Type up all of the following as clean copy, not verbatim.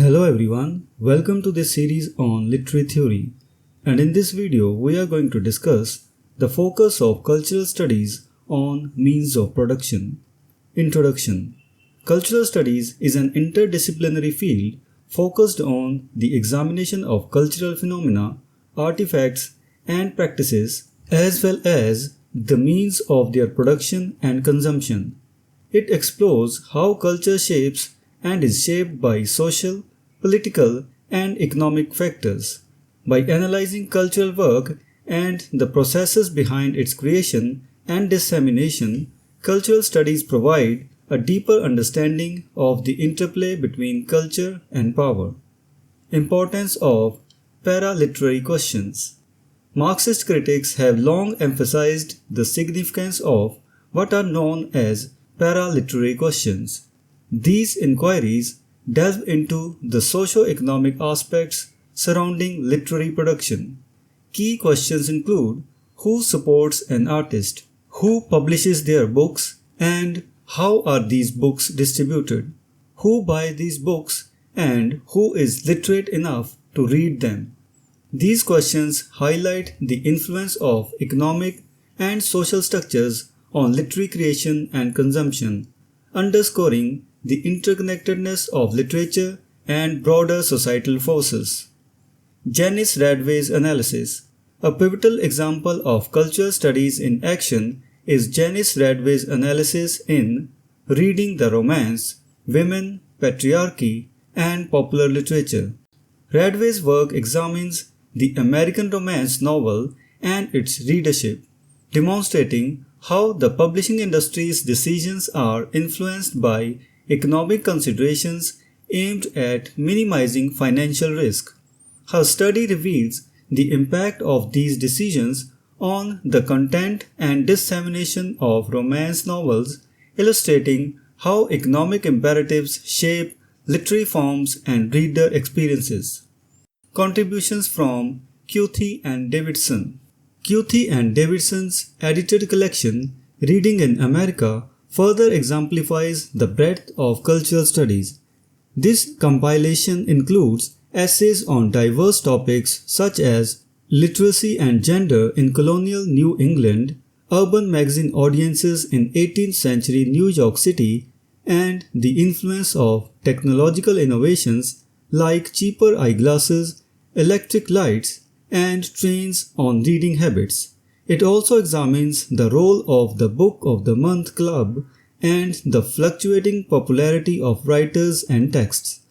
Hello everyone, welcome to this series on literary theory, and in this video we are going to discuss the focus of cultural studies on means of production. Introduction. Cultural studies is an interdisciplinary field focused on the examination of cultural phenomena, artifacts and practices as well as the means of their production and consumption. It explores how culture shapes and is shaped by social, political, and economic factors. By analyzing cultural work and the processes behind its creation and dissemination, cultural studies provide a deeper understanding of the interplay between culture and power. Importance of paraliterary questions. Marxist critics have long emphasized the significance of what are known as paraliterary questions. These inquiries delve into the socio-economic aspects surrounding literary production. Key questions include who supports an artist, who publishes their books, and how are these books distributed, who buy these books, and who is literate enough to read them. These questions highlight the influence of economic and social structures on literary creation and consumption, underscoring the interconnectedness of literature and broader societal forces. Janice Radway's analysis. A pivotal example of cultural studies in action is Janice Radway's analysis in Reading the Romance, Women, Patriarchy, and Popular Literature. Radway's work examines the American romance novel and its readership, demonstrating how the publishing industry's decisions are influenced by economic considerations aimed at minimizing financial risk. Her study reveals the impact of these decisions on the content and dissemination of romance novels, illustrating how economic imperatives shape literary forms and reader experiences. Contributions from Kuthi and Davidson. Kuthi and Davidson's edited collection, Reading in America, further exemplifies the breadth of cultural studies. This compilation includes essays on diverse topics such as literacy and gender in colonial New England, urban magazine audiences in 18th century New York City, and the influence of technological innovations like cheaper eyeglasses, electric lights, and trains on reading habits. It also examines the role of the Book of the Month Club and the fluctuating popularity of writers and texts.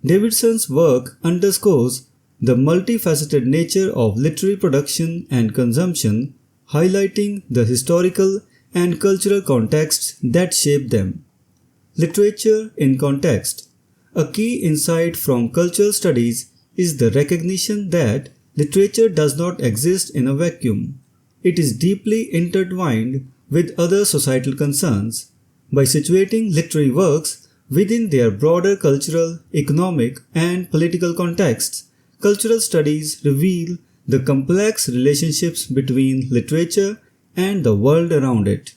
Davidson's work underscores the multifaceted nature of literary production and consumption, highlighting the historical and cultural contexts that shape them. Literature in context. A key insight from cultural studies is the recognition that literature does not exist in a vacuum. It is deeply intertwined with other societal concerns. By situating literary works within their broader cultural, economic, and political contexts, cultural studies reveal the complex relationships between literature and the world around it.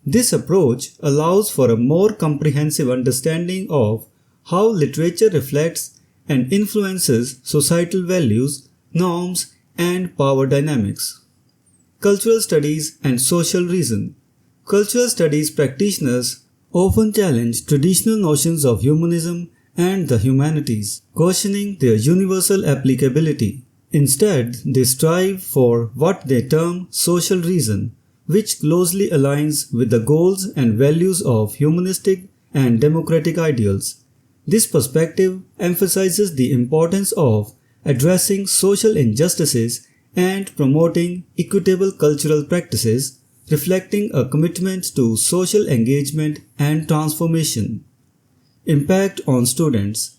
This approach allows for a more comprehensive understanding of how literature reflects and influences societal values, norms, and power dynamics. Cultural studies and social reason. Cultural studies practitioners often challenge traditional notions of humanism and the humanities, questioning their universal applicability. Instead, they strive for what they term social reason, which closely aligns with the goals and values of humanistic and democratic ideals. This perspective emphasizes the importance of addressing social injustices and promoting equitable cultural practices, reflecting a commitment to social engagement and transformation. Impact on students.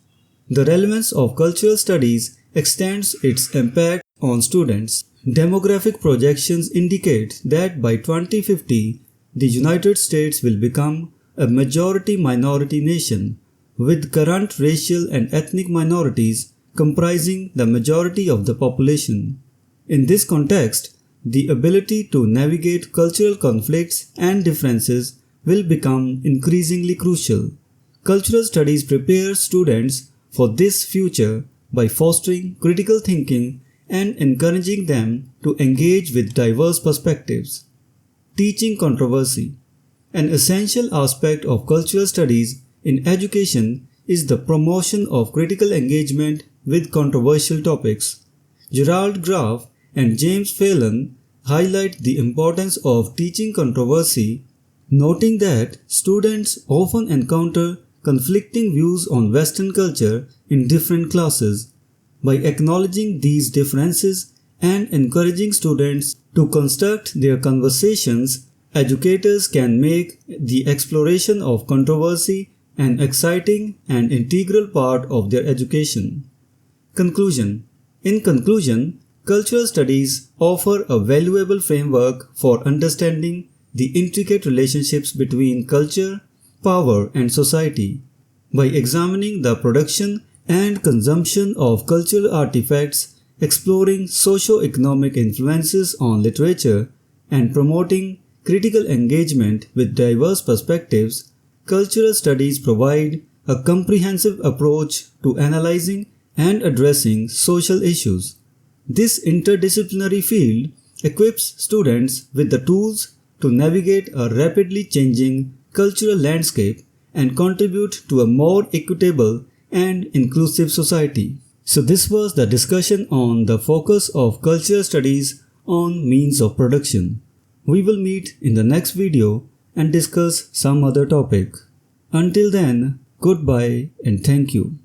The relevance of cultural studies extends its impact on students. Demographic projections indicate that by 2050, the United States will become a majority-minority nation, with current racial and ethnic minorities comprising the majority of the population. In this context, the ability to navigate cultural conflicts and differences will become increasingly crucial. Cultural studies prepare students for this future by fostering critical thinking and encouraging them to engage with diverse perspectives. Teaching controversy. An essential aspect of cultural studies in education is the promotion of critical engagement with controversial topics. Gerald Graff and James Phelan highlight the importance of teaching controversy, noting that students often encounter conflicting views on Western culture in different classes. By acknowledging these differences and encouraging students to construct their conversations, educators can make the exploration of controversy an exciting and integral part of their education. Conclusion. In conclusion, cultural studies offer a valuable framework for understanding the intricate relationships between culture, power, and society. By examining the production and consumption of cultural artifacts, exploring socio-economic influences on literature, and promoting critical engagement with diverse perspectives, cultural studies provide a comprehensive approach to analyzing and addressing social issues. This interdisciplinary field equips students with the tools to navigate a rapidly changing cultural landscape and contribute to a more equitable and inclusive society. So this was the discussion on the focus of cultural studies on means of production. We will meet in the next video and discuss some other topic. Until then, goodbye and thank you.